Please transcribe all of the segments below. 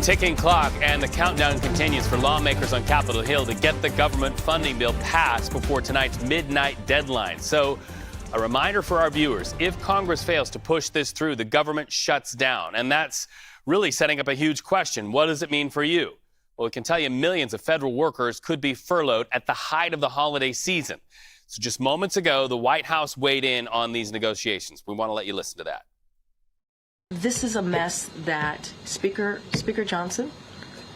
ticking clock, and the countdown continues for lawmakers on Capitol Hill to get the government funding bill passed before tonight's midnight deadline. So, a reminder for our viewers, if Congress fails to push this through, the government shuts down. And that's really setting up a huge question. What does it mean for you? Well, it can tell you millions of federal workers could be furloughed at the height of the holiday season. So just moments ago, the White House weighed in on these negotiations. We want to let you listen to that. This is a mess that Speaker Johnson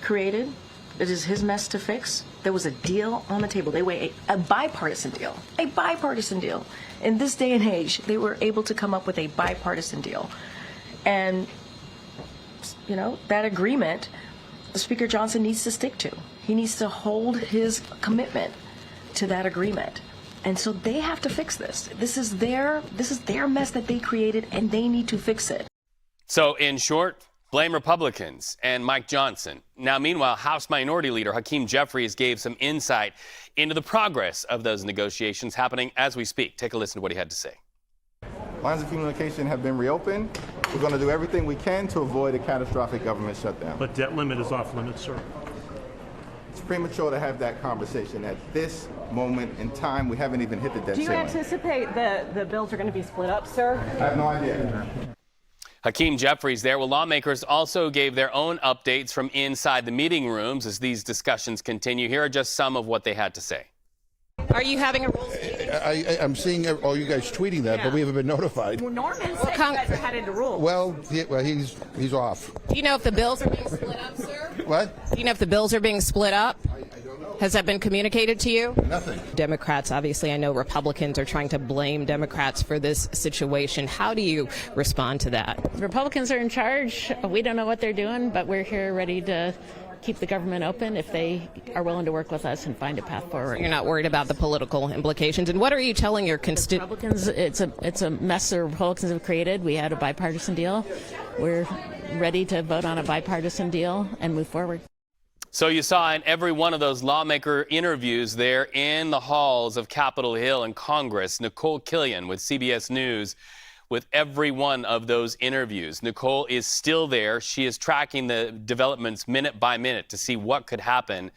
created. It is his mess to fix. There was a deal on the table. They weighed a bipartisan deal. A bipartisan deal. In this day and age, they were able to come up with a bipartisan deal. And, you know, that agreement, the Speaker Johnson needs to stick to. He needs to hold his commitment to that agreement. And so they have to fix this. This is their mess that they created, and they need to fix it. So, in short, blame Republicans and Mike Johnson. Now, meanwhile, House Minority Leader Hakeem Jeffries gave some insight into the progress of those negotiations happening as we speak. Take a listen to what he had to say. Lines of communication have been reopened. We're going to do everything we can to avoid a catastrophic government shutdown. But debt limit is off limits, sir. It's premature to have that conversation. At this moment in time, we haven't even hit the debt ceiling. Do you anticipate the bills are going to be split up, sir? I have no idea. Hakeem Jeffries there. Well, lawmakers also gave their own updates from inside the meeting rooms as these discussions continue. Here are just some of what they had to say. Are you having a rules meeting? I'm seeing all you guys tweeting that, but we haven't been notified. Well, Norman said you guys are headed to rules. Well, he's off. Do you know if the bills are being split up, sir? What? Do you know if the bills are being split up? I don't know. Has that been communicated to you? Nothing. Democrats, obviously, I know Republicans are trying to blame Democrats for this situation. How do you respond to that? Republicans are in charge. We don't know what they're doing, but we're here ready to keep the government open if they are willing to work with us and find a path forward. You're not worried about the political implications. And what are you telling your constituents? Republicans, it's a mess the Republicans have created. We had a bipartisan deal. We're ready to vote on a bipartisan deal and move forward. So you saw in every one of those lawmaker interviews there in the halls of Capitol Hill and Congress, Nicole Killian with CBS News with every one of those interviews. Nicole is still there. She is tracking the developments minute by minute to see what could happen.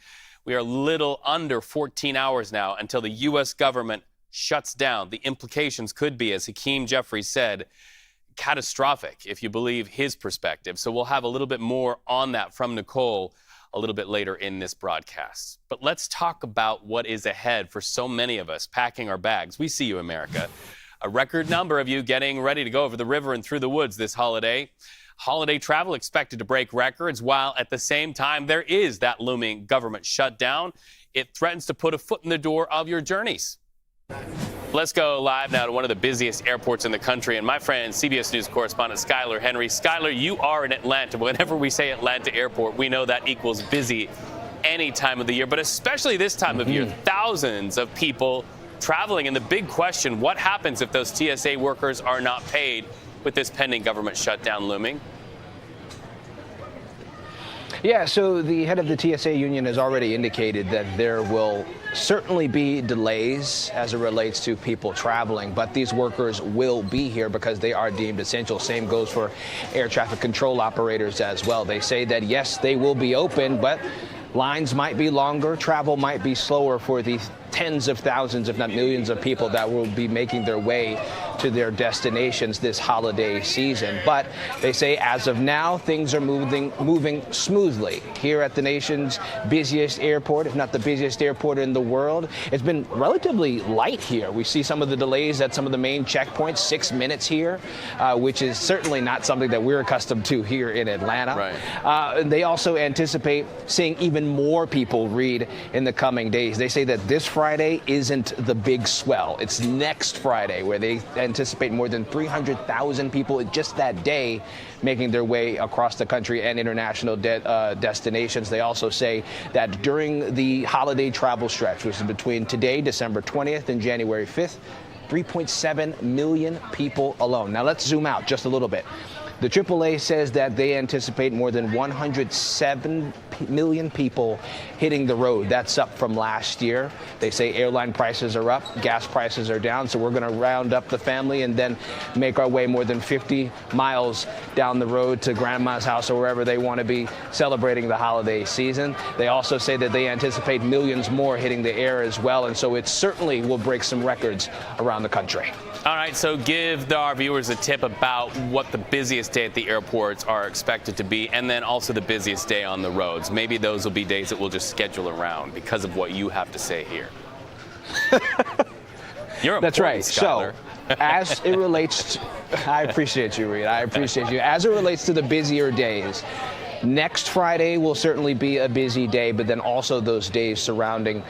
We are little under 14 hours now until the U.S. government shuts down. The implications could be, as Hakeem Jeffries said, catastrophic if you believe his perspective. So we'll have a little bit more on that from Nicole a little bit later in this broadcast. But let's talk about what is ahead for so many of us packing our bags. We see you, America. A record number of you getting ready to go over the river and through the woods this holiday. Holiday travel expected to break records, while at the same time there is that looming government shutdown. It threatens to put a foot in the door of your journeys. Let's go live now to one of the busiest airports in the country, and my friend, CBS News correspondent Skylar Henry. Skylar, you are in Atlanta. Whenever we say Atlanta Airport, we know that equals busy any time of the year, but especially this time of year. Thousands of people traveling, and the big question, what happens if those TSA workers are not paid with this pending government shutdown looming? Yeah, so the head of the TSA union has already indicated that there will certainly be delays as it relates to people traveling, but these workers will be here because they are deemed essential. Same goes for air traffic control operators as well. They say that, yes, they will be open, but lines might be longer, travel might be slower for the tens of thousands, if not millions of people that will be making their way to their destinations this holiday season. But they say as of now, things are moving smoothly here at the nation's busiest airport, if not the busiest airport in the world. It's been relatively light here. We see some of the delays at some of the main checkpoints, 6 minutes here, which is certainly not something that we're accustomed to here in Atlanta. Right. They also anticipate seeing even more people read in the coming days. They say that this Friday isn't the big swell. It's next Friday where they anticipate more than 300,000 people just that day making their way across the country and international destinations. They also say that during the holiday travel stretch, which is between today, December 20th, and January 5th, 3.7 million people alone. Now let's zoom out just a little bit. The AAA says that they anticipate more than 107 million people hitting the road. That's up from last year. They say airline prices are up, gas prices are down, so we're going to round up the family and then make our way more than 50 miles down the road to grandma's house or wherever they want to be celebrating the holiday season. They also say that they anticipate millions more hitting the air as well, and so it certainly will break some records around the country. All right, so give our viewers a tip about what the busiest day at the airports are expected to be, and then also the busiest day on the roads. Maybe those will be days that we'll just schedule around because of what you have to say here. You're That's right. Scholar. So, as it relates to, I appreciate you, Reed. I appreciate you. As it relates to the busier days, next Friday will certainly be a busy day, but then also those days surrounding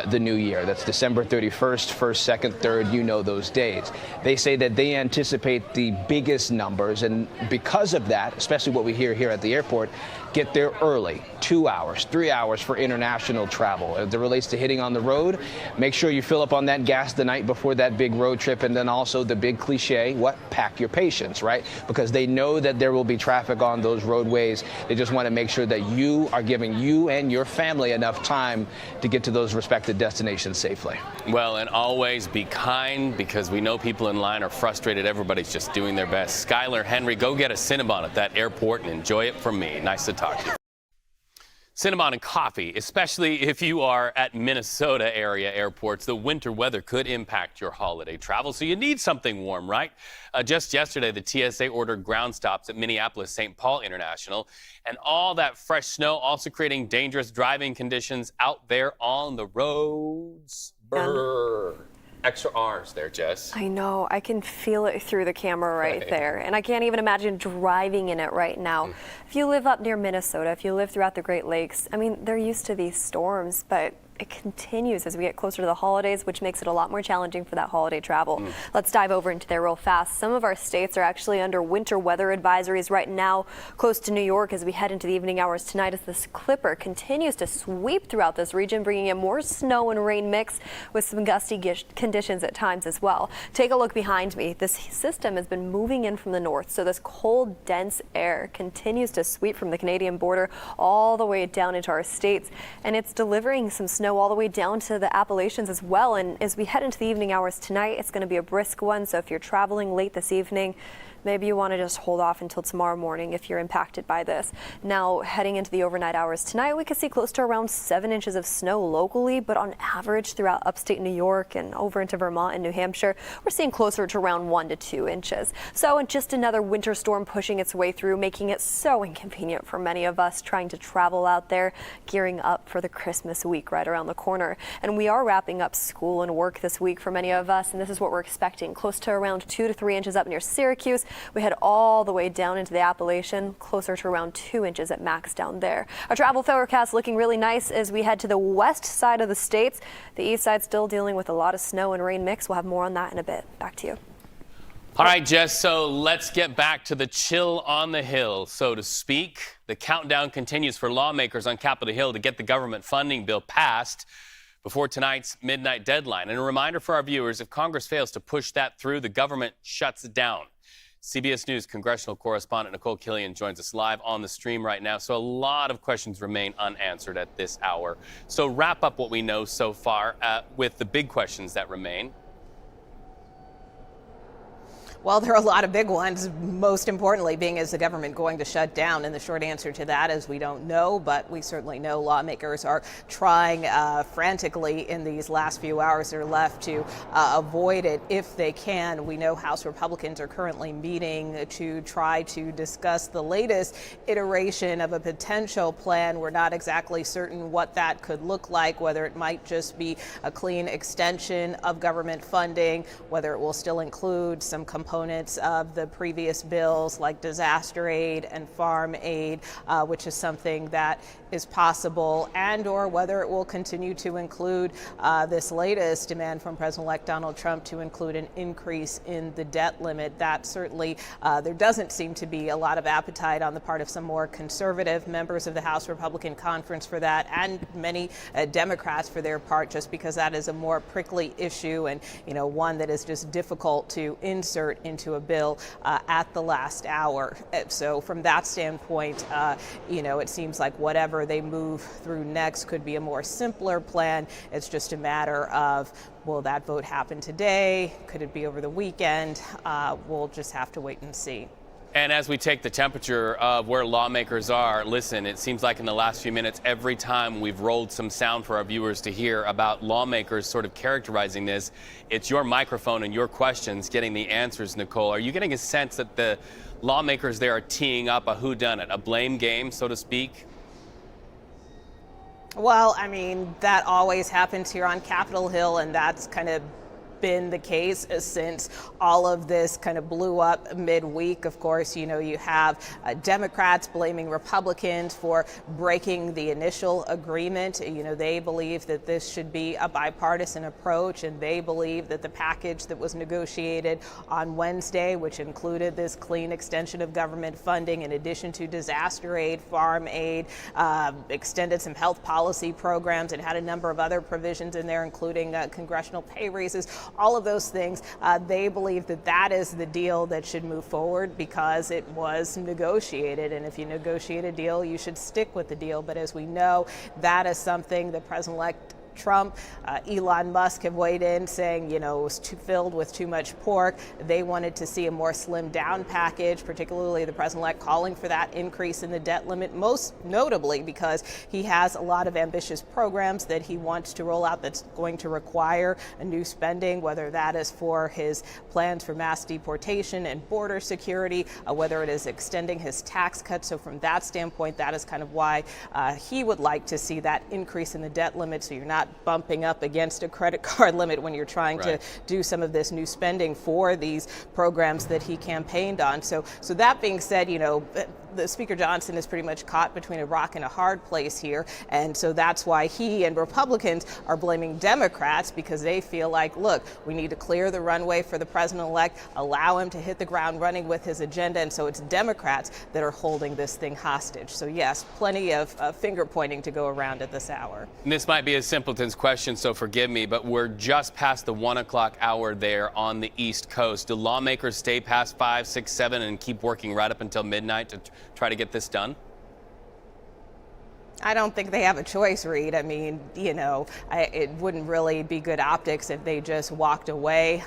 the new year. That's December 31st, 1st, 2nd, 3rd, you know those days. They say that they anticipate the biggest numbers, and because of that, especially what we hear here at the airport, get there early, 2 hours, 3 hours for international travel. As it relates to hitting on the road, make sure you fill up on that gas the night before that big road trip, and then also the big cliche, pack your patience, right? Because they know that there will be traffic on those roadways. They just want to make sure that you are giving you and your family enough time to get to those respected destinations safely. Well, and always be kind, because we know people in line are frustrated. Everybody's just doing their best. Skylar, Henry, go get a Cinnabon at that airport and enjoy it from me. Nice to talk to you. Cinnabon and coffee, especially if you are at Minnesota area airports. The winter weather could impact your holiday travel, so you need something warm, right? Just yesterday, the TSA ordered ground stops at Minneapolis-St. Paul International, and all that fresh snow also creating dangerous driving conditions out there on the roads. Brr. Extra R's there, Jess. I know. I can feel it through the camera right there. And I can't even imagine driving in it right now. If you live up near Minnesota, if you live throughout the Great Lakes, I mean, they're used to these storms, but it continues as we get closer to the holidays, which makes it a lot more challenging for that holiday travel. Let's dive over into there real fast. Some of our states are actually under winter weather advisories right now, close to New York as we head into the evening hours tonight, as this clipper continues to sweep throughout this region, bringing in more snow and rain mix with some gusty conditions at times as well. Take a look behind me. This system has been moving in from the north, so this cold, dense air continues to sweep from the Canadian border all the way down into our states, and it's delivering some snow all the way down to the Appalachians as well. And as we head into the evening hours tonight, it's going to be a brisk one. So if you're traveling late this evening, maybe you want to just hold off until tomorrow morning if you're impacted by this. Now, heading into the overnight hours tonight, we could see close to around 7 inches of snow locally, but on average throughout upstate New York and over into Vermont and New Hampshire, we're seeing closer to around 1 to 2 inches. So just another winter storm pushing its way through, making it so inconvenient for many of us trying to travel out there, gearing up for the Christmas week right around the corner. And we are wrapping up school and work this week for many of us, and this is what we're expecting, close to around 2 to 3 inches up near Syracuse. We head all the way down into the Appalachian, closer to around 2 inches at max down there. Our travel forecast looking really nice as we head to the west side of the states. The east side still dealing with a lot of snow and rain mix. We'll have more on that in a bit. Back to you. All right, Jess, so let's get back to the chill on the Hill, so to speak. The countdown continues for lawmakers on Capitol Hill to get the government funding bill passed before tonight's midnight deadline. And a reminder for our viewers, if Congress fails to push that through, the government shuts it down. CBS News congressional correspondent Nicole Killian joins us live on the stream right now. So a lot of questions remain unanswered at this hour. So wrap up what we know so far with the big questions that remain. Well, there are a lot of big ones, most importantly being, is the government going to shut down? And the short answer to that is we don't know, but we certainly know lawmakers are trying frantically in these last few hours that are left to avoid it if they can. We know House Republicans are currently meeting to try to discuss the latest iteration of a potential plan. We're not exactly certain what that could look like, whether it might just be a clean extension of government funding, whether it will still include some components of the previous bills like disaster aid and farm aid, which is something that is possible, and or whether it will continue to include this latest demand from President-elect Donald Trump to include an increase in the debt limit. That certainly, there doesn't seem to be a lot of appetite on the part of some more conservative members of the House Republican Conference for that, and many Democrats for their part, just because that is a more prickly issue and, one that is just difficult to insert into a bill at the last hour. So from that standpoint, it seems like whatever they move through next could be a more simpler plan. It's just a matter of, will that vote happen today? Could it be over the weekend? We'll just have to wait and see. And as we take the temperature of where lawmakers are, listen, it seems like in the last few minutes, every time we've rolled some sound for our viewers to hear about lawmakers sort of characterizing this, it's your microphone and your questions getting the answers, Nicole. Are you getting a sense that the lawmakers there are teeing up a whodunit, a blame game, so to speak? Well, I mean, that always happens here on Capitol Hill, and that's kind of been the case since all of this kind of blew up midweek. Of course, you have Democrats blaming Republicans for breaking the initial agreement. They believe that this should be a bipartisan approach, and they believe that the package that was negotiated on Wednesday, which included this clean extension of government funding in addition to disaster aid, farm aid, extended some health policy programs, and had a number of other provisions in there, including congressional pay raises. All of those things, they believe that that is the deal that should move forward because it was negotiated. And if you negotiate a deal, you should stick with the deal. But as we know, that is something that President-elect Trump, Elon Musk have weighed in saying, it was filled with too much pork. They wanted to see a more slimmed down package, particularly the president-elect calling for that increase in the debt limit, most notably because he has a lot of ambitious programs that he wants to roll out that's going to require a new spending, whether that is for his plans for mass deportation and border security, whether it is extending his tax cuts. So from that standpoint, that is kind of why he would like to see that increase in the debt limit, so you're not bumping up against a credit card limit when you're trying to do some of this new spending for these programs that he campaigned on. So that being said, the Speaker Johnson is pretty much caught between a rock and a hard place here. And so that's why he and Republicans are blaming Democrats, because they feel like, look, we need to clear the runway for the president-elect, allow him to hit the ground running with his agenda. And so it's Democrats that are holding this thing hostage. So yes, plenty of finger pointing to go around at this hour. And this might be a simpleton's question, so forgive me, but we're just past the 1 o'clock hour there on the East Coast. Do lawmakers stay past 5, 6, 7 and keep working right up until midnight to try to get this done? I don't think they have a choice, Reed. I mean, it wouldn't really be good optics if they just walked away.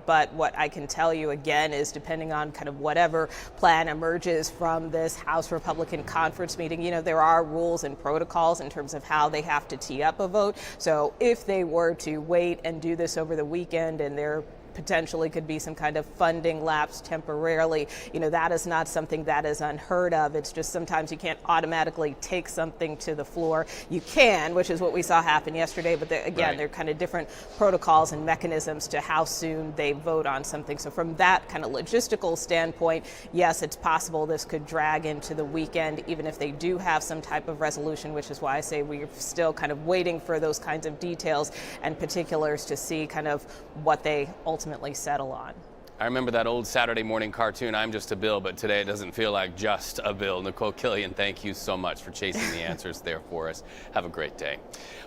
But what I can tell you again is, depending on kind of whatever plan emerges from this House Republican conference meeting, there are rules and protocols in terms of how they have to tee up a vote. So if they were to wait and do this over the weekend, and they're potentially could be some kind of funding lapse temporarily. That is not something that is unheard of. It's just sometimes you can't automatically take something to the floor. You can, which is what we saw happen yesterday, but again, there are kind of different protocols and mechanisms to how soon they vote on something. So from that kind of logistical standpoint, yes, it's possible this could drag into the weekend, even if they do have some type of resolution, which is why I say we're still kind of waiting for those kinds of details and particulars to see kind of what they ultimately settle on. I remember that old Saturday morning cartoon, I'm Just a Bill, but today it doesn't feel like just a bill. Nicole Killian, thank you so much for chasing the answers there for us. Have a great day.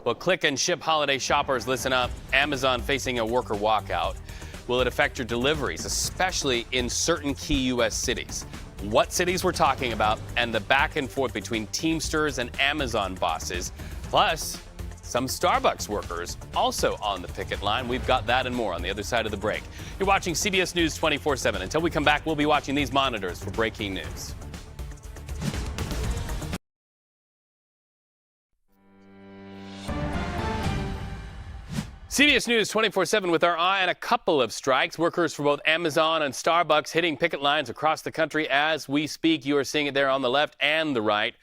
Well, click and ship holiday shoppers, listen up. Amazon facing a worker walkout. Will it affect your deliveries, especially in certain key U.S. cities? What cities we're talking about, and the back and forth between Teamsters and Amazon bosses. Plus, some Starbucks workers also on the picket line. We've got that and more on the other side of the break. You're watching CBS News 24/7. Until we come back, we'll be watching these monitors for breaking news. CBS News 24/7 with our eye on a couple of strikes. Workers for both Amazon and Starbucks hitting picket lines across the country as we speak. You are seeing it there on the left and the right.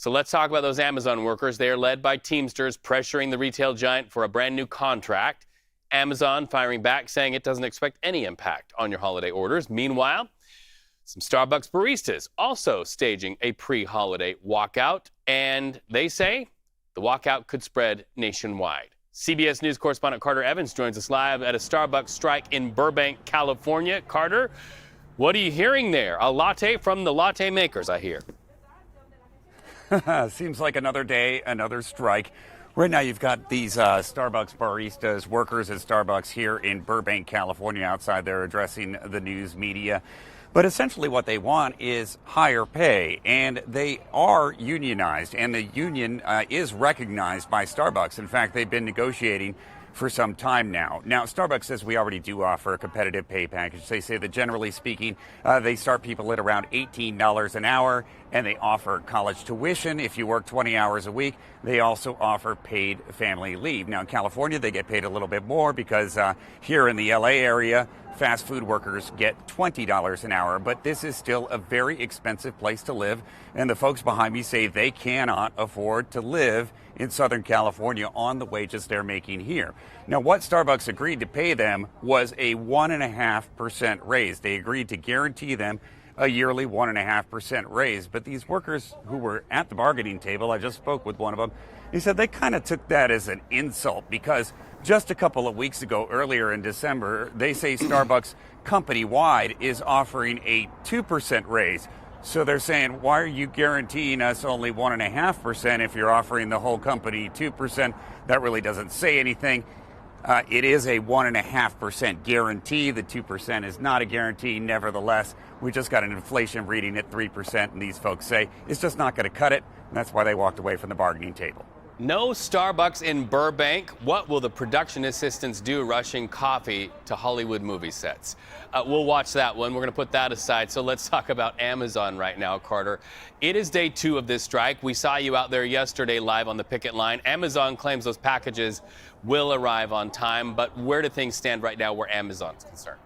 So let's talk about those Amazon workers. They are led by Teamsters pressuring the retail giant for a brand new contract. Amazon firing back, saying it doesn't expect any impact on your holiday orders. Meanwhile, some Starbucks baristas also staging a pre-holiday walkout, and they say the walkout could spread nationwide. CBS News correspondent Carter Evans joins us live at a Starbucks strike in Burbank, California. Carter, what are you hearing there? A latte from the latte makers, I hear. Seems like another day, another strike. Right now, you've got these Starbucks baristas, workers at Starbucks here in Burbank, California. Outside, they're addressing the news media. But essentially what they want is higher pay, and they are unionized, and the union is recognized by Starbucks. In fact, they've been negotiating for some time now. Now, Starbucks says we already do offer a competitive pay package. They say that generally speaking, they start people at around $18 an hour, and they offer college tuition if you work 20 hours a week. They also offer paid family leave. Now, in California, they get paid a little bit more because here in the LA area, fast food workers get $20 an hour, but this is still a very expensive place to live, and the folks behind me say they cannot afford to live in Southern California on the wages they're making here. Now, what Starbucks agreed to pay them was a 1.5% raise. They agreed to guarantee them a yearly 1.5% raise, but these workers who were at the bargaining table, I just spoke with one of them, he said they kind of took that as an insult because just a couple of weeks ago, earlier in December, they say Starbucks company-wide is offering a 2% raise. So they're saying, why are you guaranteeing us only 1.5% if you're offering the whole company 2%? That really doesn't say anything. It is a 1.5% guarantee. The 2% is not a guarantee. Nevertheless, we just got an inflation reading at 3%, and these folks say it's just not going to cut it. And that's why they walked away from the bargaining table. No Starbucks in Burbank. What will the production assistants do rushing coffee to Hollywood movie sets? We'll watch that one. We're going to put that aside. So let's talk about Amazon right now, Carter. It is day 2 of this strike. We saw you out there yesterday live on the picket line. Amazon claims those packages will arrive on time. But where do things stand right now where Amazon's concerned?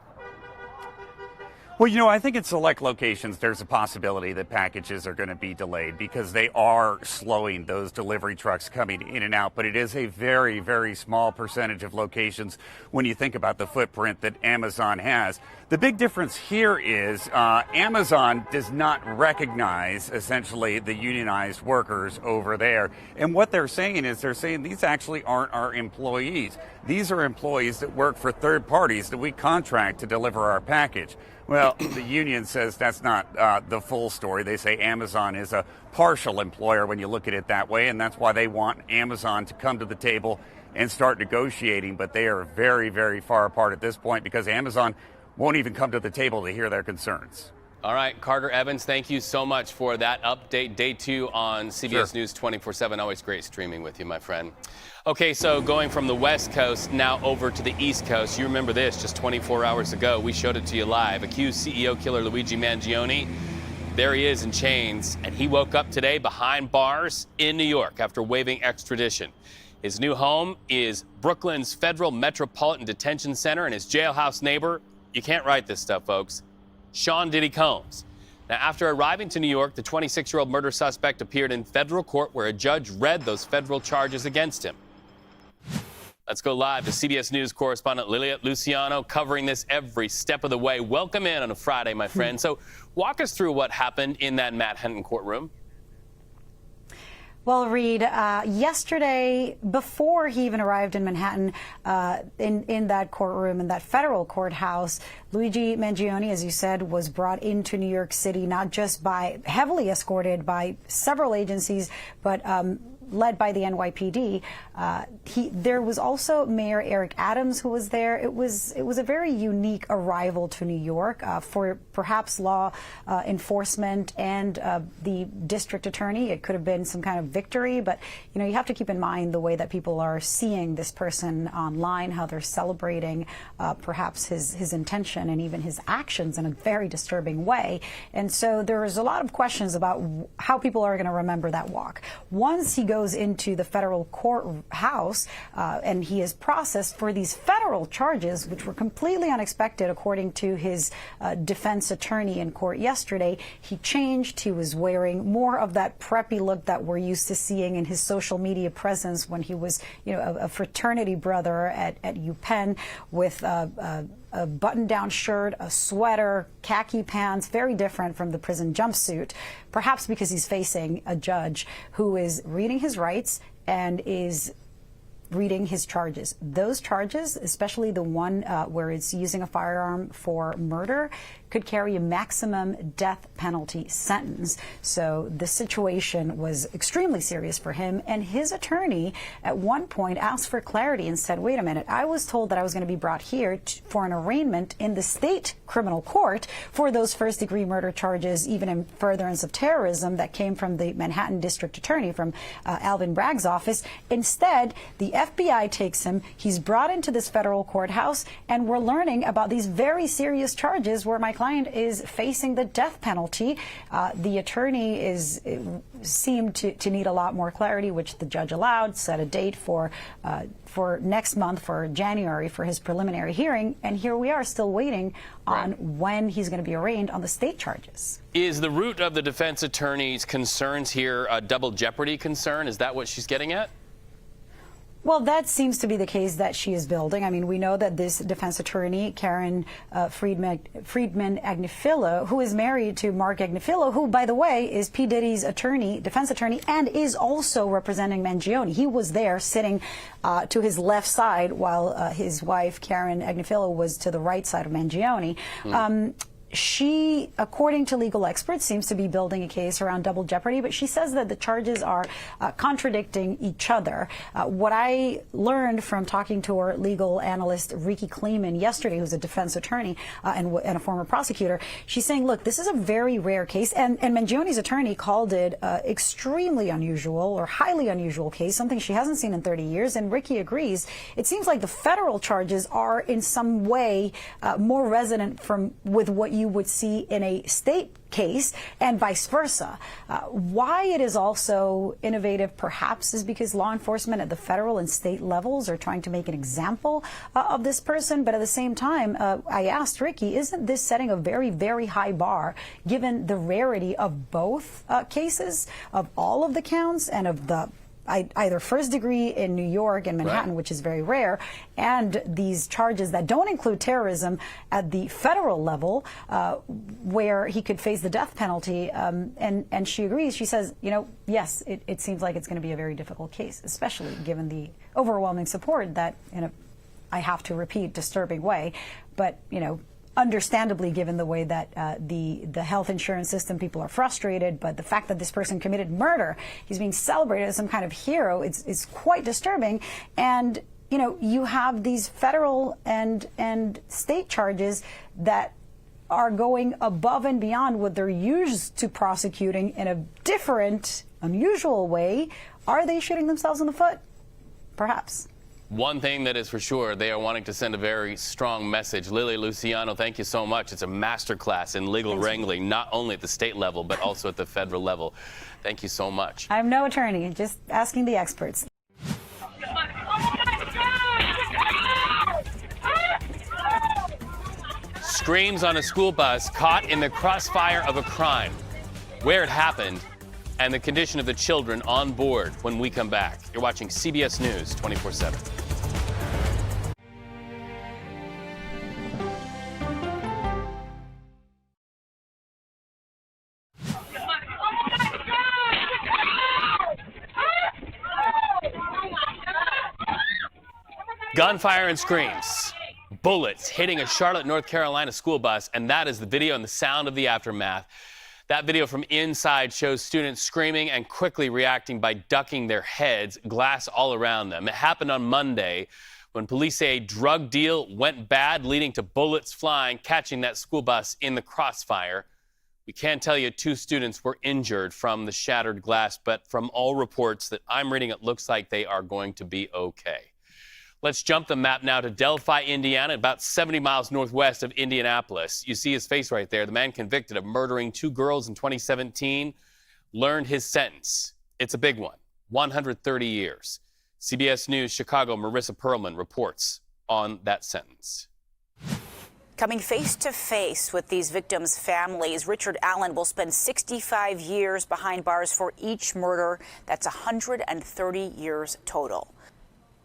Well, you know, I think in select locations, there's a possibility that packages are going to be delayed because they are slowing those delivery trucks coming in and out. But it is a very, very small percentage of locations when you think about the footprint that Amazon has. The big difference here is Amazon does not recognize essentially the unionized workers over there. And what they're saying is these actually aren't our employees. These are employees that work for third parties that we contract to deliver our package. Well, the union says that's not the full story. They say Amazon is a partial employer when you look at it that way, and that's why they want Amazon to come to the table and start negotiating. But they are very, very far apart at this point because Amazon won't even come to the table to hear their concerns. All right, Carter Evans, thank you so much for that update. Day 2 on CBS News 24/7. Always great streaming with you, my friend. Okay, so going from the West Coast now over to the East Coast. You remember this just 24 hours ago. We showed it to you live. Accused CEO killer Luigi Mangione. There he is in chains, and he woke up today behind bars in New York after waiving extradition. His new home is Brooklyn's Federal Metropolitan Detention Center, and his jailhouse neighbor, you can't write this stuff, folks, Sean Diddy Combs. Now, after arriving to New York, the 26-year-old murder suspect appeared in federal court where a judge read those federal charges against him. Let's go live to CBS News correspondent Lilia Luciano covering this every step of the way. Welcome in on a Friday, my friend. So walk us through what happened in that Manhattan courtroom. Well, Reed, yesterday, before he even arrived in Manhattan, in that courtroom, in that federal courthouse, Luigi Mangione, as you said, was brought into New York City, not just heavily escorted by several agencies, but led by the NYPD. There was also Mayor Eric Adams who was there. It was a very unique arrival to New York for perhaps law enforcement and the district attorney. It could have been some kind of victory, but you have to keep in mind the way that people are seeing this person online, how they're celebrating perhaps his intention and even his actions in a very disturbing way. And so there's a lot of questions about how people are going to remember that walk. Once he goes into the federal courthouse and he is processed for these federal charges, which were completely unexpected, according to his defense attorney in court yesterday. He changed. He was wearing more of that preppy look that we're used to seeing in his social media presence when he was, a fraternity brother at UPenn with a button-down shirt, a sweater, khaki pants, very different from the prison jumpsuit, perhaps because he's facing a judge who is reading his rights and is reading his charges. Those charges, especially the one where it's using a firearm for murder, could carry a maximum death penalty sentence. So the situation was extremely serious for him. And his attorney at one point asked for clarity and said, wait a minute, I was told that I was going to be brought here for an arraignment in the state criminal court for those first-degree murder charges, even in furtherance of terrorism, that came from the Manhattan district attorney, from Alvin Bragg's office. Instead, the FBI takes him. He's brought into this federal courthouse, and we're learning about these very serious charges where my client is facing the death penalty. The attorney seemed to need a lot more clarity, which the judge allowed, set a date for next month, for January, for his preliminary hearing. And here we are still waiting on when he's going to be arraigned on the state charges. Is the root of the defense attorney's concerns here a double jeopardy concern? Is that what she's getting at? Well, that seems to be the case that she is building. I mean, we know that this defense attorney, Karen Friedman Agnifilo, who is married to Mark Agnifilo, who, by the way, is P. Diddy's attorney, defense attorney, and is also representing Mangione. He was there sitting to his left side while his wife, Karen Agnifilo, was to the right side of Mangione. She, according to legal experts, seems to be building a case around double jeopardy, but she says that the charges are contradicting each other. What I learned from talking to her legal analyst, Ricky Kleeman, yesterday, who's a defense attorney and a former prosecutor, she's saying, look, this is a very rare case, and Mangione's attorney called it extremely unusual or highly unusual case, something she hasn't seen in 30 years, and Ricky agrees. It seems like the federal charges are in some way more resonant with what you would see in a state case, and vice versa. Why it is also innovative, perhaps, is because law enforcement at the federal and state levels are trying to make an example of this person. But at the same time, I asked Ricky, isn't this setting a very, very high bar, given the rarity of both cases, of all of the counts, and of the either first degree in New York and Manhattan, which is very rare, and these charges that don't include terrorism at the federal level, where he could face the death penalty. And she agrees. She says, you know, yes, it seems like it's going to be a very difficult case, especially given the overwhelming support that, in a, I have to repeat, disturbing way, but, you know, understandably, given the way that the health insurance system, people are frustrated, but the fact that this person committed murder, he's being celebrated as some kind of hero, it's quite disturbing. And, you know, you have these federal and state charges that are going above and beyond what they're used to prosecuting in a different, unusual way. Are they shooting themselves in the foot? Perhaps. One thing that is for sure, they are wanting to send a very strong message. Lily Luciano, thank you so much. It's a masterclass in legal wrangling, not only at the state level, but also at the federal level. Thank you so much. I'm no attorney, just asking the experts. Screams on a school bus caught in the crossfire of a crime. Where it happened and the condition of the children on board when we come back. You're watching CBS News 24/7. Gunfire and screams. Bullets hitting a Charlotte, North Carolina school bus, and that is the video and the sound of the aftermath. That video from inside shows students screaming and quickly reacting by ducking their heads, glass all around them. It happened on Monday when police say a drug deal went bad, leading to bullets flying, catching that school bus in the crossfire. We can tell you 2 students were injured from the shattered glass, but from all reports that I'm reading, it looks like they are going to be okay. Let's jump the map now to Delphi, Indiana, about 70 miles northwest of Indianapolis. You see his face right there. The man convicted of murdering 2 girls in 2017 learned his sentence. It's a big one, 130 years. CBS News Chicago, Marissa Perlman reports on that sentence. Coming face to face with these victims' families, Richard Allen will spend 65 years behind bars for each murder. That's 130 years total.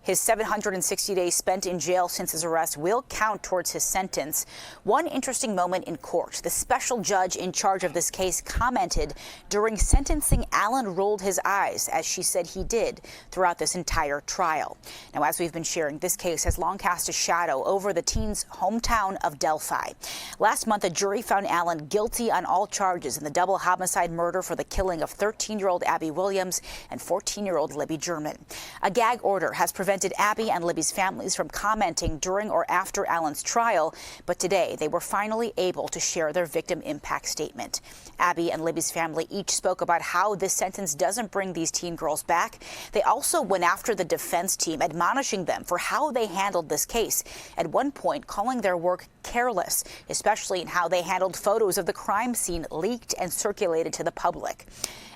His 760 days spent in jail since his arrest will count towards his sentence. One interesting moment in court, the special judge in charge of this case commented during sentencing, Allen rolled his eyes, as she said he did throughout this entire trial. Now, as we've been sharing, this case has long cast a shadow over the teen's hometown of Delphi. Last month, a jury found Allen guilty on all charges in the double homicide murder for the killing of 13-year-old Abby Williams and 14-year-old Libby German. A gag order has prevented Abby and Libby's families from commenting during or after Allen's trial, but today they were finally able to share their victim impact statement. Abby and Libby's family each spoke about how this sentence doesn't bring these teen girls back. They also went after the defense team, admonishing them for how they handled this case, at one point calling their work careless, especially in how they handled photos of the crime scene leaked and circulated to the public.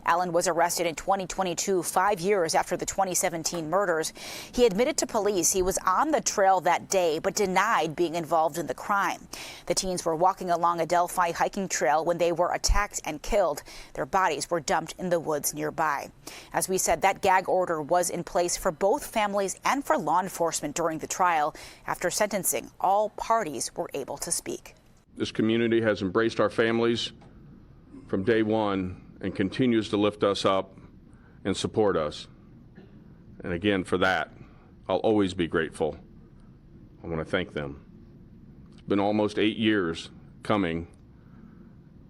Allen was arrested in 2022, 5 years after the 2017 murders. He admitted to police he was on the trail that day, but denied being involved in the crime. The teens were walking along a Delphi hiking trail when they were attacked and killed. Their bodies were dumped in the woods nearby. As we said, that gag order was in place for both families and for law enforcement during the trial. After sentencing, all parties were able to speak. This community has embraced our families from day one and continues to lift us up and support us. And again, for that, I'll always be grateful. I want to thank them. It's been almost 8 years coming.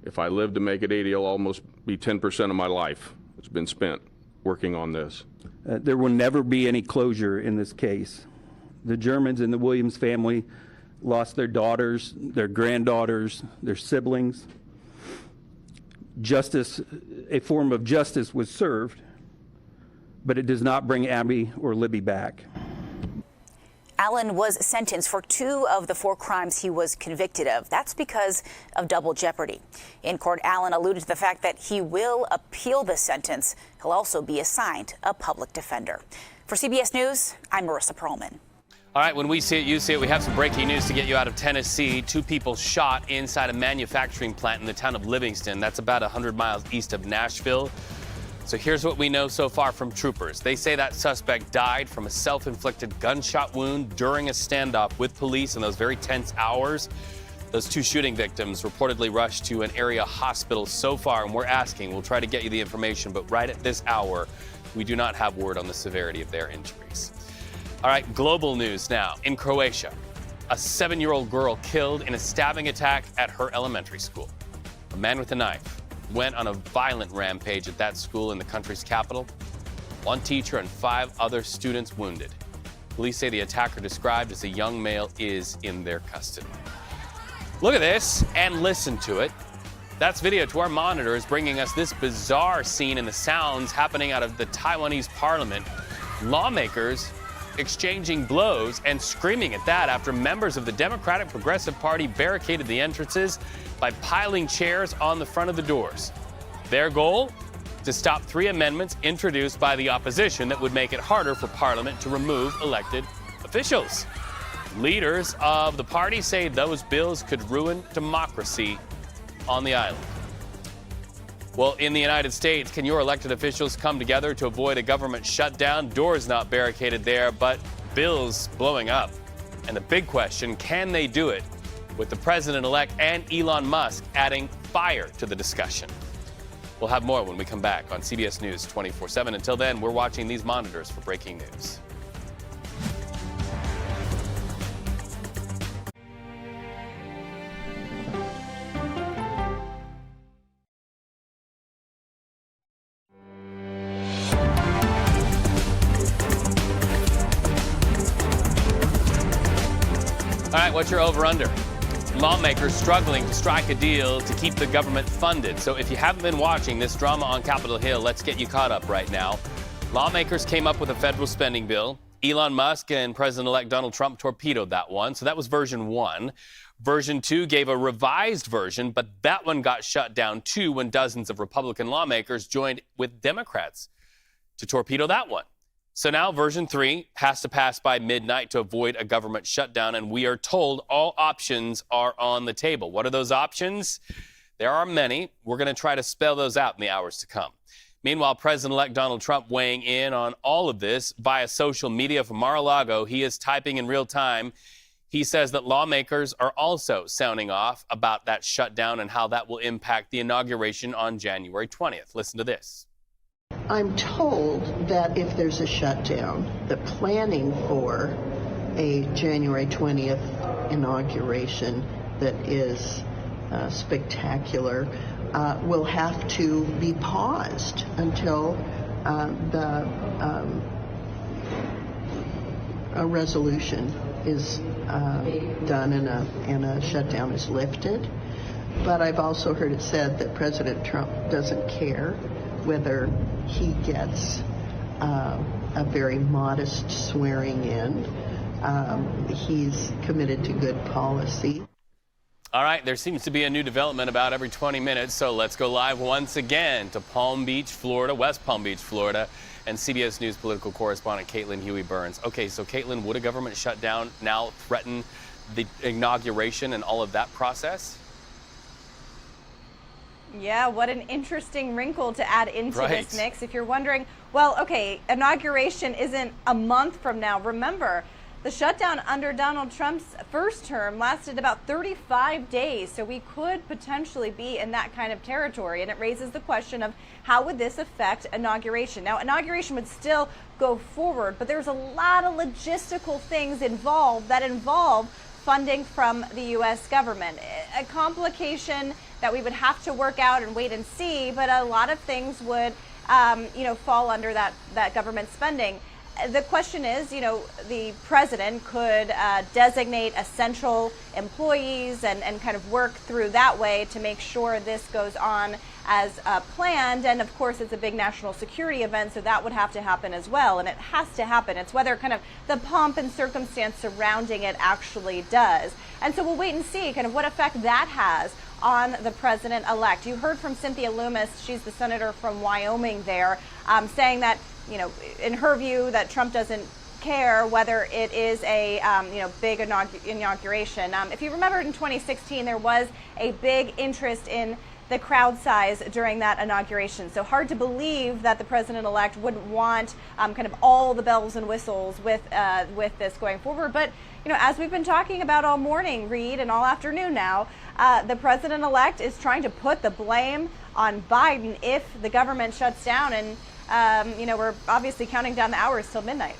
If I live to make it 80, it'll almost be 10% of my life that's been spent working on this. There will never be any closure in this case. The Germans and the Williams family lost their daughters, their granddaughters, their siblings. Justice, a form of justice was served, but it does not bring Abby or Libby back. Allen was sentenced for 2 of the 4 crimes he was convicted of. That's because of double jeopardy. In court, Allen alluded to the fact that he will appeal the sentence. He'll also be assigned a public defender. For CBS News, I'm Marissa Perlman. All right, when we see it, you see it. We have some breaking news to get you out of Tennessee. 2 people shot inside a manufacturing plant in the town of Livingston. That's about 100 miles east of Nashville. So here's what we know so far from troopers. They say that suspect died from a self-inflicted gunshot wound during a standoff with police in those very tense hours. Those 2 shooting victims reportedly rushed to an area hospital so far, and we'll try to get you the information, but right at this hour, we do not have word on the severity of their injuries. All right, global news now. In Croatia, a 7-year-old girl killed in a stabbing attack at her elementary school. A man with a knife went on a violent rampage at that school in the country's capital. 1 teacher and 5 other students wounded. Police say the attacker, described as a young male, is in their custody. Look at this and listen to it. That's video to our monitors bringing us this bizarre scene and the sounds happening out of the Taiwanese parliament. Lawmakers exchanging blows and screaming at that after members of the Democratic Progressive Party barricaded the entrances by piling chairs on the front of the doors. Their goal? To stop 3 amendments introduced by the opposition that would make it harder for Parliament to remove elected officials. Leaders of the party say those bills could ruin democracy on the island. Well, in the United States, can your elected officials come together to avoid a government shutdown? Doors not barricaded there, but bills blowing up. And the big question, can they do it with the president-elect and Elon Musk adding fire to the discussion? We'll have more when we come back on CBS News 24/7. Until then, we're watching these monitors for breaking news. All right, what's your over-under? Lawmakers struggling to strike a deal to keep the government funded. So if you haven't been watching this drama on Capitol Hill, let's get you caught up right now. Lawmakers came up with a federal spending bill. Elon Musk and President-elect Donald Trump torpedoed that one. So that was version 1. Version 2 gave a revised version, but that one got shut down too when dozens of Republican lawmakers joined with Democrats to torpedo that one. So now version 3 has to pass by midnight to avoid a government shutdown, and we are told all options are on the table. What are those options? There are many. We're going to try to spell those out in the hours to come. Meanwhile, President-elect Donald Trump weighing in on all of this via social media from Mar-a-Lago. He is typing in real time. He says that lawmakers are also sounding off about that shutdown and how that will impact the inauguration on January 20th. Listen to this. I'm told that if there's a shutdown, the planning for a January 20th inauguration that is spectacular will have to be paused until a resolution is done and a shutdown is lifted. But I've also heard it said that President Trump doesn't care whether he gets a very modest swearing in. He's committed to good policy. All right, there seems to be a new development about every 20 minutes, so let's go live once again to Palm Beach, Florida, West Palm Beach, Florida, and CBS News political correspondent Caitlin Huey-Burns. Okay, so Caitlin, would a government shutdown now threaten the inauguration and all of that process? Yeah, what an interesting wrinkle to add into Right. this mix. If you're wondering, well, okay, inauguration isn't a month from now. Remember, the shutdown under Donald Trump's first term lasted about 35 days, so we could potentially be in that kind of territory. And it raises the question of how would this affect inauguration? Now, inauguration would still go forward, but there's a lot of logistical things involved that involve funding from the U.S. government. A complication that we would have to work out and wait and see, but a lot of things would, fall under that government spending. The question is, the president could designate essential employees and kind of work through that way to make sure this goes on as planned. And of course, it's a big national security event, so that would have to happen as well. And it has to happen. It's whether kind of the pomp and circumstance surrounding it actually does. And so we'll wait and see kind of what effect that has on the president-elect. You heard from Cynthia Lummis, she's the senator from Wyoming there, saying that, in her view, that Trump doesn't care whether it is a big inauguration. If you remember in 2016, there was a big interest in the crowd size during that inauguration. So hard to believe that the president-elect wouldn't want kind of all the bells and whistles with this going forward. But as we've been talking about all morning, Reed, and all afternoon now, the president-elect is trying to put the blame on Biden if the government shuts down. And we're obviously counting down the hours till midnight.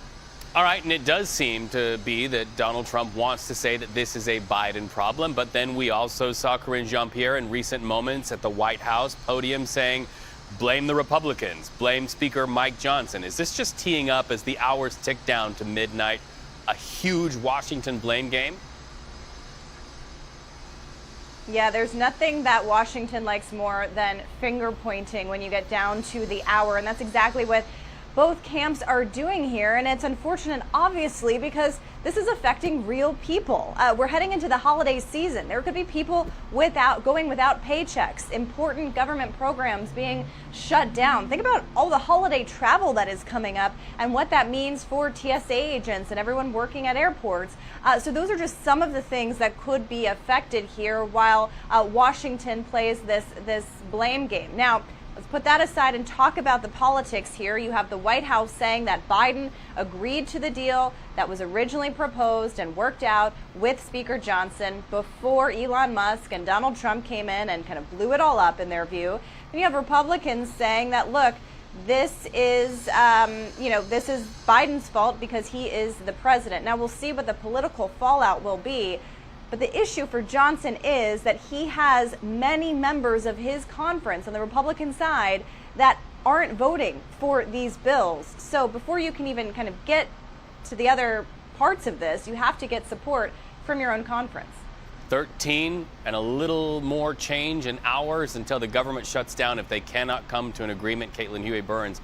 All right, and it does seem to be that Donald Trump wants to say that this is a Biden problem, but then we also saw Karine Jean-Pierre in recent moments at the White House podium saying, blame the Republicans, blame Speaker Mike Johnson. Is this just teeing up as the hours tick down to midnight, a huge Washington blame game? Yeah, there's nothing that Washington likes more than finger pointing when you get down to the hour, and that's exactly what both camps are doing here. And it's unfortunate, obviously, because this is affecting real people. We're heading into the holiday season. There could be people going without paychecks, important government programs being shut down. Think about all the holiday travel that is coming up and what that means for TSA agents and everyone working at airports. So those are just some of the things that could be affected here while Washington plays this blame game. Now, let's put that aside and talk about the politics here. You have the White House saying that Biden agreed to the deal that was originally proposed and worked out with Speaker Johnson before Elon Musk and Donald Trump came in and kind of blew it all up in their view. And you have Republicans saying that, look, this is Biden's fault because he is the president. Now we'll see what the political fallout will be. But the issue for Johnson is that he has many members of his conference on the Republican side that aren't voting for these bills. So before you can even kind of get to the other parts of this, you have to get support from your own conference. 13 and a little more change in hours until the government shuts down if they cannot come to an agreement. Caitlin Huey-Burns,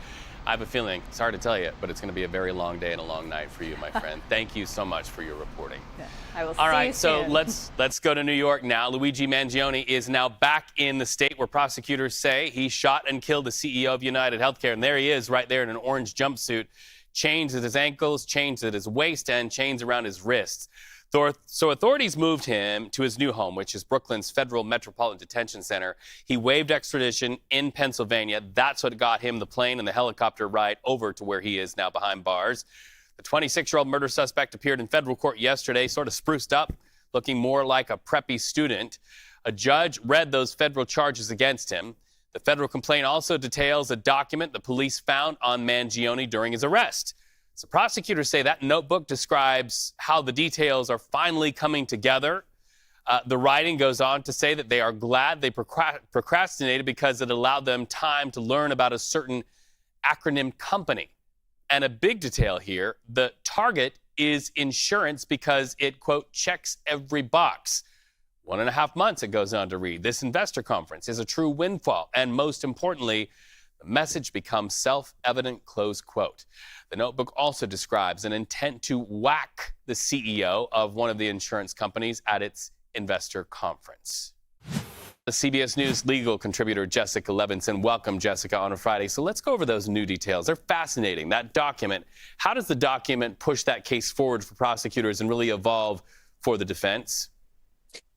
I have a feeling, it's hard to tell you, but it's going to be a very long day and a long night for you, my friend. Thank you so much for your reporting. Yeah, I will see All right, you so soon. let's go to New York now. Luigi Mangione is now back in the state where prosecutors say he shot and killed the CEO of United Healthcare. And there he is right there in an orange jumpsuit, chains at his ankles, chains at his waist, and chains around his wrists. So authorities moved him to his new home, which is Brooklyn's Federal Metropolitan Detention Center. He waived extradition in Pennsylvania. That's what got him the plane and the helicopter ride over to where he is now behind bars. The 26-year-old murder suspect appeared in federal court yesterday, sort of spruced up, looking more like a preppy student. A judge read those federal charges against him. The federal complaint also details a document the police found on Mangione during his arrest. So prosecutors say that notebook describes how the details are finally coming together. The writing goes on to say that they are glad they procrastinated because it allowed them time to learn about a certain acronym company. And a big detail here, the target is insurance because it, quote, checks every box. 1.5 months, it goes on to read. This investor conference is a true windfall. And most importantly, the message becomes self-evident, close quote. The notebook also describes an intent to whack the CEO of one of the insurance companies at its investor conference. The CBS News legal contributor Jessica Levinson. Welcome, Jessica, on a Friday. So let's go over those new details. They're fascinating. That document, how does the document push that case forward for prosecutors and really evolve for the defense?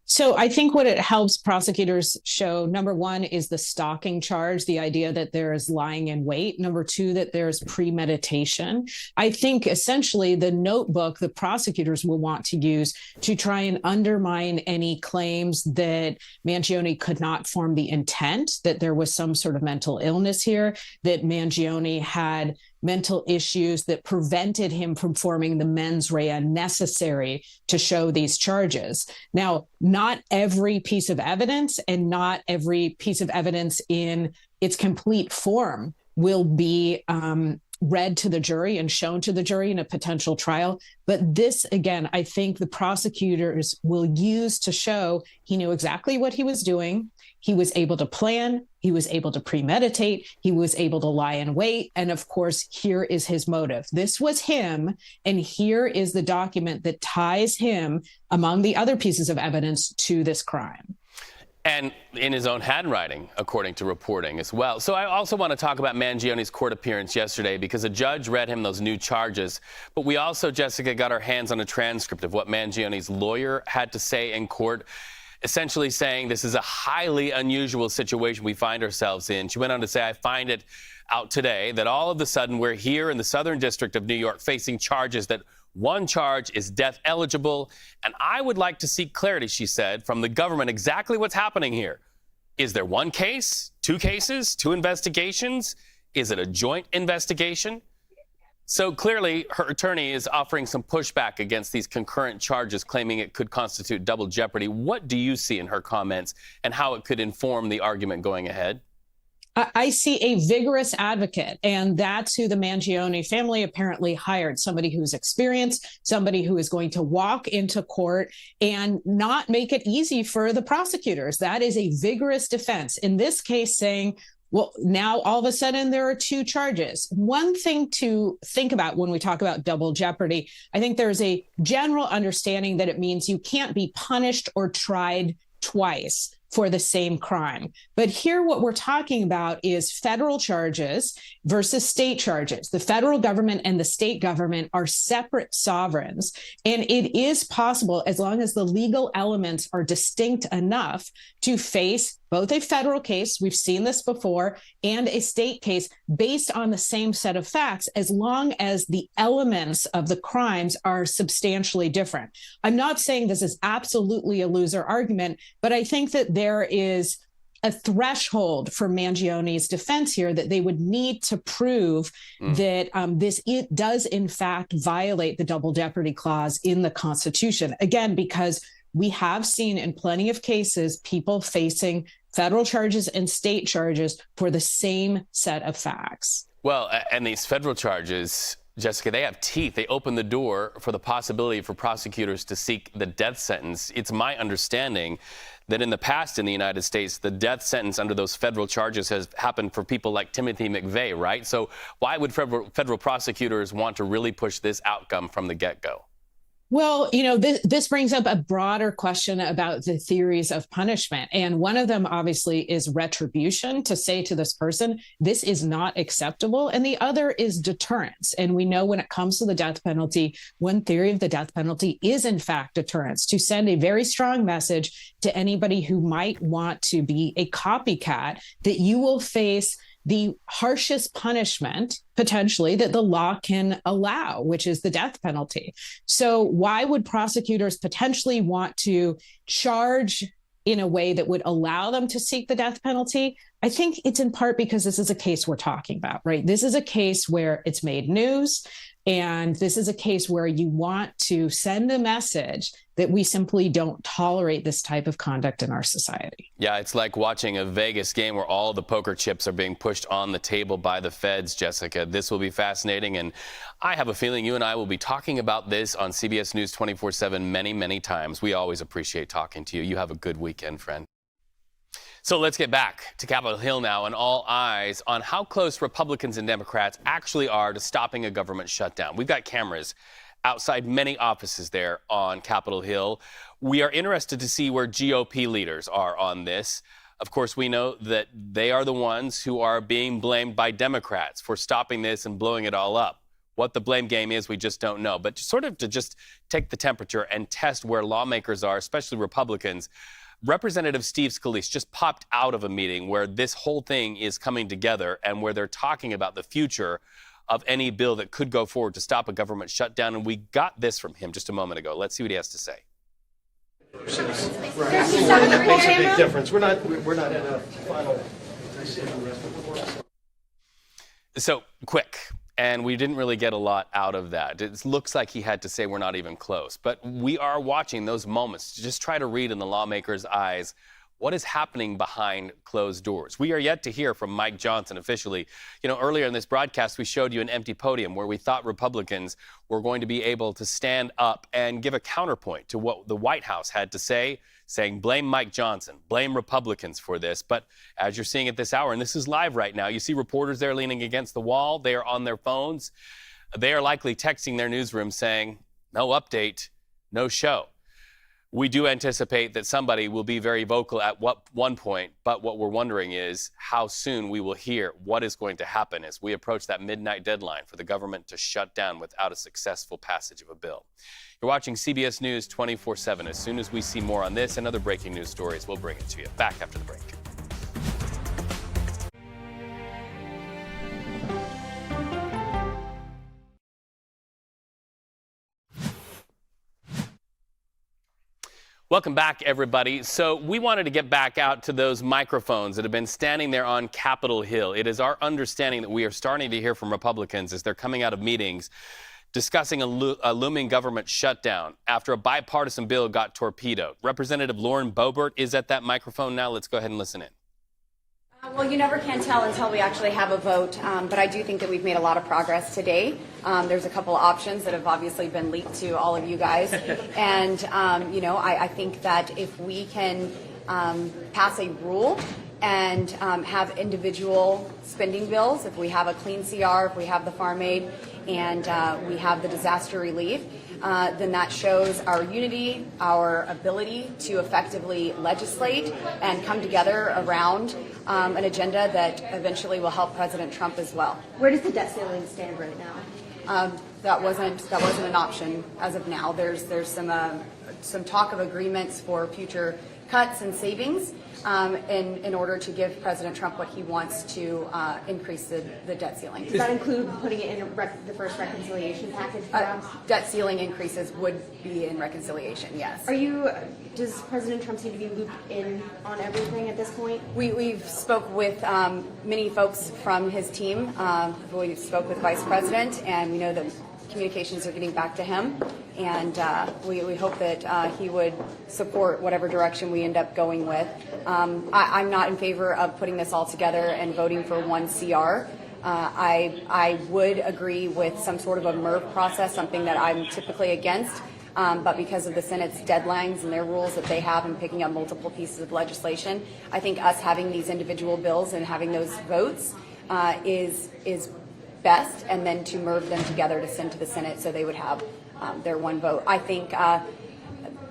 So I think what it helps prosecutors show, number one, is the stalking charge, the idea that there is lying in wait. Number two, that there's premeditation. I think essentially the notebook the prosecutors will want to use to try and undermine any claims that Mangione could not form the intent, that there was some sort of mental illness here, that Mangione had mental issues that prevented him from forming the mens rea necessary to show these charges. Now, not every piece of evidence and not every piece of evidence in its complete form will be read to the jury and shown to the jury in a potential trial. But this, again, I think the prosecutors will use to show he knew exactly what he was doing. He was able to plan, he was able to premeditate, he was able to lie in wait. And of course, here is his motive. This was him. And here is the document that ties him, among the other pieces of evidence, to this crime. And in his own handwriting, according to reporting as well. So I also want to talk about Mangione's court appearance yesterday because a judge read him those new charges. But we also, Jessica, got our hands on a transcript of what Mangione's lawyer had to say in court, essentially saying this is a highly unusual situation we find ourselves in. She went on to say, I find it out today that all of a sudden we're here in the Southern District of New York facing charges that one charge is death eligible. And I would like to seek clarity, she said, from the government exactly what's happening here. Is there one case, two cases, two investigations? Is it a joint investigation? So clearly, her attorney is offering some pushback against these concurrent charges, claiming it could constitute double jeopardy. What do you see in her comments and how it could inform the argument going ahead? I see a vigorous advocate, and that's who the Mangione family apparently hired, somebody who's experienced, somebody who is going to walk into court and not make it easy for the prosecutors. That is a vigorous defense. In this case, saying, well, now all of a sudden there are two charges. One thing to think about when we talk about double jeopardy, I think there's a general understanding that it means you can't be punished or tried twice for the same crime. But here what we're talking about is federal charges versus state charges. The federal government and the state government are separate sovereigns. And it is possible, as long as the legal elements are distinct enough, to face both a federal case, we've seen this before, and a state case based on the same set of facts, as long as the elements of the crimes are substantially different. I'm not saying this is absolutely a loser argument, but I think that there is a threshold for Mangione's defense here that they would need to prove that it does in fact violate the double jeopardy clause in the Constitution. Again, because we have seen in plenty of cases people facing federal charges and state charges for the same set of facts. Well, and these federal charges, Jessica, they have teeth. They open the door for the possibility for prosecutors to seek the death sentence. It's my understanding that in the past in the United States, the death sentence under those federal charges has happened for people like Timothy McVeigh, right? So why would federal prosecutors want to really push this outcome from the get-go? Well, this brings up a broader question about the theories of punishment. And one of them, obviously, is retribution, to say to this person, this is not acceptable. And the other is deterrence. And we know when it comes to the death penalty, one theory of the death penalty is, in fact, deterrence, to send a very strong message to anybody who might want to be a copycat that you will face the harshest punishment potentially that the law can allow, which is the death penalty. So why would prosecutors potentially want to charge in a way that would allow them to seek the death penalty? I think it's in part because this is a case we're talking about, right? This is a case where it's made news. And this is a case where you want to send a message that we simply don't tolerate this type of conduct in our society. Yeah, it's like watching a Vegas game where all the poker chips are being pushed on the table by the feds, Jessica. This will be fascinating, and I have a feeling you and I will be talking about this on CBS News 24/7 many, many times. We always appreciate talking to you. You have a good weekend, friend. So let's get back to Capitol Hill now, and all eyes on how close Republicans and Democrats actually are to stopping a government shutdown. We've got cameras outside many offices there on Capitol Hill. We are interested to see where GOP leaders are on this. Of course, we know that they are the ones who are being blamed by Democrats for stopping this and blowing it all up. What the blame game is, we just don't know. But sort of to just take the temperature and test where lawmakers are, especially Republicans, Representative Steve Scalise just popped out of a meeting where this whole thing is coming together and where they're talking about the future of any bill that could go forward to stop a government shutdown. And we got this from him just a moment ago. Let's see what he has to say. Makes a big difference. We're not in a final decision. So quick. And we didn't really get a lot out of that. It looks like he had to say we're not even close. But we are watching those moments to just try to read in the lawmakers' eyes what is happening behind closed doors. We are yet to hear from Mike Johnson officially. Earlier in this broadcast, we showed you an empty podium where we thought Republicans were going to be able to stand up and give a counterpoint to what the White House had to say, saying blame Mike Johnson, blame Republicans for this. But as you're seeing at this hour, and this is live right now, you see reporters there leaning against the wall. They are on their phones. They are likely texting their newsroom saying, no update, no show. We do anticipate that somebody will be very vocal at one point, but what we're wondering is how soon we will hear what is going to happen as we approach that midnight deadline for the government to shut down without a successful passage of a bill. You're watching CBS News 24/7. As soon as we see more on this and other breaking news stories, we'll bring it to you. Back after the break. Welcome back, everybody. So we wanted to get back out to those microphones that have been standing there on Capitol Hill. It is our understanding that we are starting to hear from Republicans as they're coming out of meetings discussing a looming government shutdown after a bipartisan bill got torpedoed. Representative Lauren Boebert is at that microphone now. Let's go ahead and listen in. Well, you never can tell until we actually have a vote, but I do think that we've made a lot of progress today. There's a couple of options that have obviously been leaked to all of you guys, and I think that if we can pass a rule and have individual spending bills, if we have a clean CR, if we have the farm aid, and we have the disaster relief, then that shows our unity, our ability to effectively legislate and come together around an agenda that eventually will help President Trump as well. Where does the debt ceiling stand right now? That wasn't an option as of now. There's some talk of agreements for future cuts and savings in order to give President Trump what he wants to increase the debt ceiling. Does that include putting it in the first reconciliation package? Debt ceiling increases would be in reconciliation, yes. Does President Trump seem to be looped in on everything at this point? We've spoke with many folks from his team. We've spoke with Vice President, and we know that communications are getting back to him, and we hope that he would support whatever direction we end up going with. I'm not in favor of putting this all together and voting for one CR. I would agree with some sort of a MERV process, something that I'm typically against, but because of the Senate's deadlines and their rules that they have in picking up multiple pieces of legislation, I think us having these individual bills and having those votes is best, and then to merge them together to send to the Senate so they would have their one vote. I think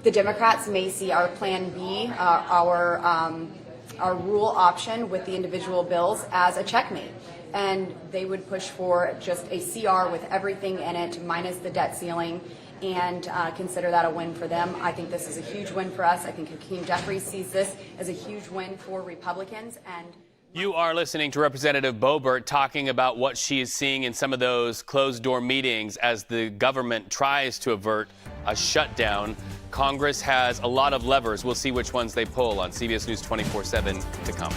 the Democrats may see our Plan B, our rule option with the individual bills, as a checkmate. And they would push for just a CR with everything in it, minus the debt ceiling, and consider that a win for them. I think this is a huge win for us. I think Hakeem Jeffries sees this as a huge win for Republicans. And you are listening to Representative Boebert talking about what she is seeing in some of those closed-door meetings as the government tries to avert a shutdown. Congress has a lot of levers. We'll see which ones they pull on CBS News 24/7 to come.